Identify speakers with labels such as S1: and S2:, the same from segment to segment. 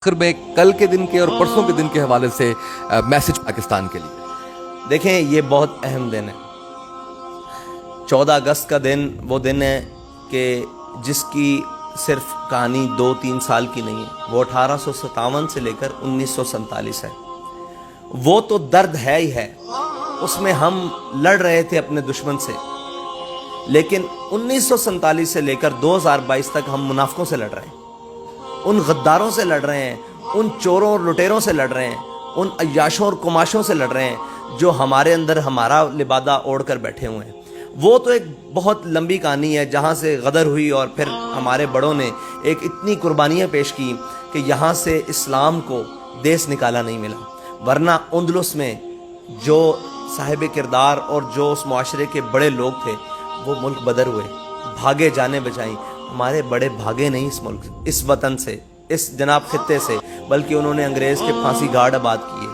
S1: آخر میں کل کے دن کے اور پرسوں کے دن کے حوالے سے میسج پاکستان کے لیے؟
S2: دیکھیں یہ بہت اہم دن ہے۔ 14 اگست کا دن وہ دن ہے کہ جس کی صرف کہانی 2-3 سال کی نہیں ہے، وہ 1857 سے لے کر 1947 ہے۔ وہ تو درد ہے ہی ہے، اس میں ہم لڑ رہے تھے اپنے دشمن سے، لیکن 1947 سے لے کر 2022 تک ہم منافقوں سے لڑ رہے ہیں، ان غداروں سے لڑ رہے ہیں، ان چوروں اور لٹیروں سے لڑ رہے ہیں، ان عیاشوں اور کماشوں سے لڑ رہے ہیں جو ہمارے اندر ہمارا لبادہ اوڑھ کر بیٹھے ہوئے ہیں۔ وہ تو ایک بہت لمبی کہانی ہے جہاں سے غدر ہوئی اور پھر ہمارے بڑوں نے ایک اتنی قربانیاں پیش کی کہ یہاں سے اسلام کو دیس نکالا نہیں ملا، ورنہ اندلس میں جو صاحب کردار اور جو اس معاشرے کے بڑے لوگ تھے وہ ملک بدر ہوئے، بھاگے جانے بچائیں۔ ہمارے بڑے بھاگے نہیں اس ملک، اس وطن سے، اس جناب خطے سے، بلکہ انہوں نے انگریز کے پھانسی گھاٹ آباد کیے۔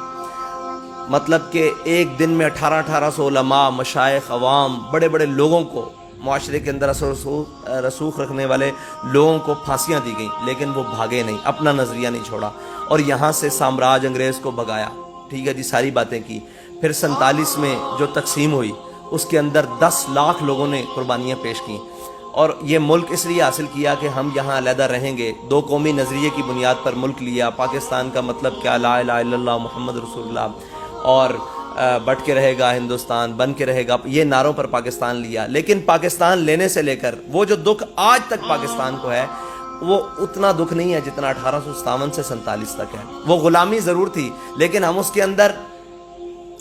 S2: مطلب کہ ایک دن میں 1800 علماء، مشائخ، عوام، بڑے بڑے لوگوں کو، معاشرے کے اندر اثر رسوخ رکھنے والے لوگوں کو پھانسیاں دی گئیں، لیکن وہ بھاگے نہیں، اپنا نظریہ نہیں چھوڑا اور یہاں سے سامراج انگریز کو بھگایا۔ ٹھیک ہے جی، ساری باتیں کی۔ پھر 47 میں جو تقسیم ہوئی اس کے اندر 10 لاکھ لوگوں نے قربانیاں پیش کی، اور یہ ملک اس لیے حاصل کیا کہ ہم یہاں علیحدہ رہیں گے۔ 2 قومی نظریے کی بنیاد پر ملک لیا۔ پاکستان کا مطلب کیا؟ لا الہ الا اللہ محمد رسول اللہ، اور بٹ کے رہے گا ہندوستان، بن کے رہے گا، یہ نعروں پر پاکستان لیا۔ لیکن پاکستان لینے سے لے کر وہ جو دکھ آج تک پاکستان کو ہے وہ اتنا دکھ نہیں ہے جتنا 1857 سے 47 تک ہے۔ وہ غلامی ضرور تھی لیکن ہم اس کے اندر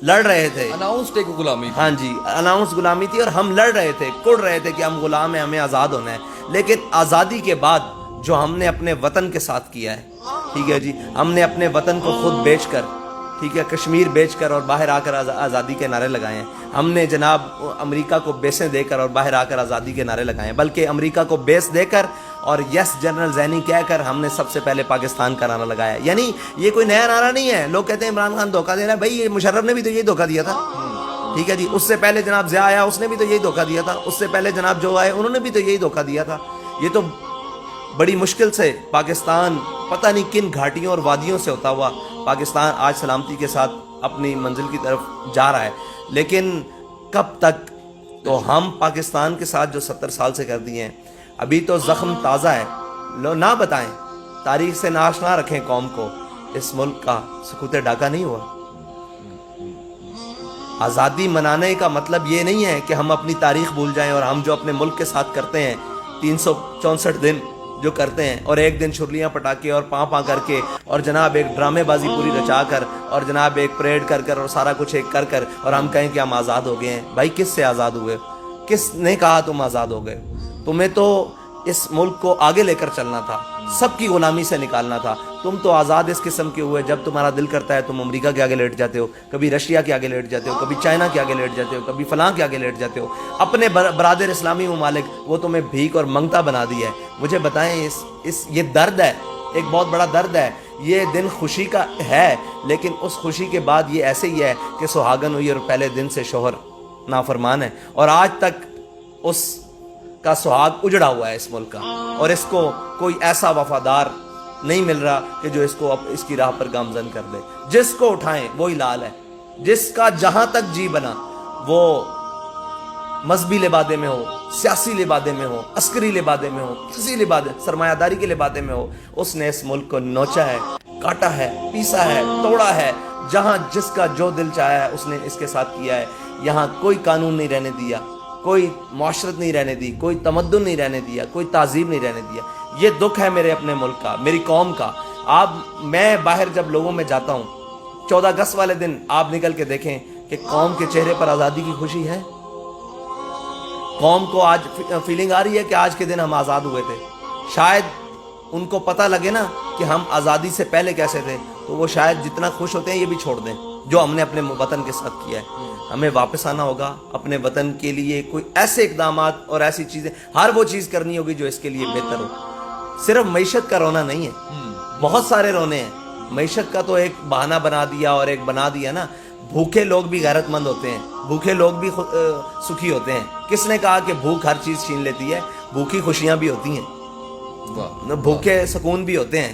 S2: لڑ رہے تھے۔
S1: اناؤنسڈ ایک غلامی تھی۔
S2: ہاں جی، اناؤنس غلامی تھی، اور ہم لڑ رہے تھے، کڑ رہے تھے کہ ہم غلام ہیں، ہمیں آزاد ہونا ہے۔ لیکن آزادی کے بعد جو ہم نے اپنے وطن کے ساتھ کیا ہے، ٹھیک ہے جی، ہم نے اپنے وطن کو خود بیچ کر، ٹھیک ہے، کشمیر بیچ کر اور باہر آ کر آزادی کے نعرے لگائے ہیں۔ ہم نے جناب امریکہ کو بیسیں دے کر اور باہر آ کر آزادی کے نعرے لگائے ہیں، بلکہ امریکہ کو بیس دے کر اور یس جنرل زینی کہہ کر ہم نے سب سے پہلے پاکستان کا نعرہ لگایا۔ یعنی یہ کوئی نیا نعرہ نہیں ہے۔ لوگ کہتے ہیں عمران خان دھوکہ دے رہا ہے، بھائی یہ مشرف نے بھی تو یہی دھوکہ دیا تھا، ٹھیک ہے جی، اس سے پہلے جناب ضیاء آیا، اس نے بھی تو یہی دھوکہ دیا تھا، اس سے پہلے جناب جو آئے انہوں نے بھی تو یہی دھوکہ دیا تھا۔ یہ تو بڑی مشکل سے پاکستان پتہ نہیں کن گھاٹیوں اور وادیوں سے ہوتا ہوا پاکستان آج سلامتی کے ساتھ اپنی منزل کی طرف جا رہا ہے، لیکن کب تک؟ تو ہم پاکستان کے ساتھ جو 70 سال سے کر دیے ہیں، ابھی تو زخم تازہ ہے۔ لو نہ بتائیں، تاریخ سے ناشنا رکھیں قوم کو، اس ملک کا سکوت ڈاکہ نہیں ہوا۔ آزادی منانے کا مطلب یہ نہیں ہے کہ ہم اپنی تاریخ بھول جائیں، اور ہم جو اپنے ملک کے ساتھ کرتے ہیں 364 دن جو کرتے ہیں، اور ایک دن چھرلیاں پٹاکے اور پاں کر کے اور جناب ایک ڈرامے بازی پوری رچا کر اور جناب ایک پریڈ کر کر اور سارا کچھ ایک کر کر اور ہم کہیں کہ ہم آزاد ہو گئے ہیں۔ بھائی کس سے آزاد ہوئے؟ کس نے کہا تم آزاد ہو گئے؟ تمہیں تو اس ملک کو آگے لے کر چلنا تھا، سب کی غلامی سے نکالنا تھا۔ تم تو آزاد اس قسم کے ہوئے جب تمہارا دل کرتا ہے تم امریکہ کے آگے لیٹ جاتے ہو، کبھی رشیا کے آگے لیٹ جاتے ہو، کبھی چائنا کے آگے لیٹ جاتے ہو، کبھی فلاں کے آگے لیٹ جاتے ہو۔ اپنے برادر اسلامی ممالک وہ تمہیں بھیک اور منگتا بنا دیا ہے۔ مجھے بتائیں، یہ درد ہے، ایک بہت بڑا درد ہے۔ یہ دن خوشی کا ہے، لیکن اس خوشی کے بعد یہ ایسے ہی ہے کہ سہاگن ہوئی اور پہلے دن سے شوہر نافرمان ہے، اور آج تک اس کا سہاگ اجڑا ہوا ہے اس ملک کا، اور اس کو کوئی ایسا وفادار نہیں مل رہا کہ جو اس کو اس کی راہ پر گامزن کر دے۔ جس کو اٹھائیں وہی لال ہے، جس کا جہاں تک جی بنا، وہ مذہبی لبادے میں ہو، سیاسی لبادے میں ہو، عسکری لبادے میں ہو، کسی لبادے، سرمایہ داری کے لبادے میں ہو، اس نے اس ملک کو نوچا ہے، کاٹا ہے، پیسا ہے، توڑا ہے۔ جہاں جس کا جو دل چاہا ہے اس نے اس کے ساتھ کیا ہے۔ یہاں کوئی قانون نہیں رہنے دیا، کوئی معاشرت نہیں رہنے دی، کوئی تمدن نہیں رہنے دیا، کوئی تہذیب نہیں رہنے دیا۔ یہ دکھ ہے میرے اپنے ملک کا، میری قوم کا۔ میں باہر جب لوگوں میں جاتا ہوں، 14 اگست والے دن آپ نکل کے دیکھیں کہ قوم کے چہرے پر آزادی کی خوشی ہے۔ قوم کو آج فیلنگ آ رہی ہے کہ آج کے دن ہم آزاد ہوئے تھے۔ شاید ان کو پتہ لگے نا کہ ہم آزادی سے پہلے کیسے تھے، تو وہ شاید جتنا خوش ہوتے ہیں یہ بھی چھوڑ دیں جو ہم نے اپنے وطن کے ساتھ کیا ہے۔ ہمیں واپس آنا ہوگا اپنے وطن کے لیے، کوئی ایسے اقدامات اور ایسی چیزیں، ہر وہ چیز کرنی ہوگی جو اس کے لیے بہتر ہو۔ صرف معیشت کا رونا نہیں ہے، بہت سارے رونے ہیں۔ معیشت کا تو ایک بہانہ بنا دیا اور ایک بنا دیا نا، بھوکے لوگ بھی غیرت مند ہوتے ہیں، بھوکے لوگ بھی سکھی ہوتے ہیں۔ کس نے کہا کہ بھوک ہر چیز چھین لیتی ہے؟ بھوکی خوشیاں بھی ہوتی ہیں، بھوکے سکون بھی ہوتے ہیں،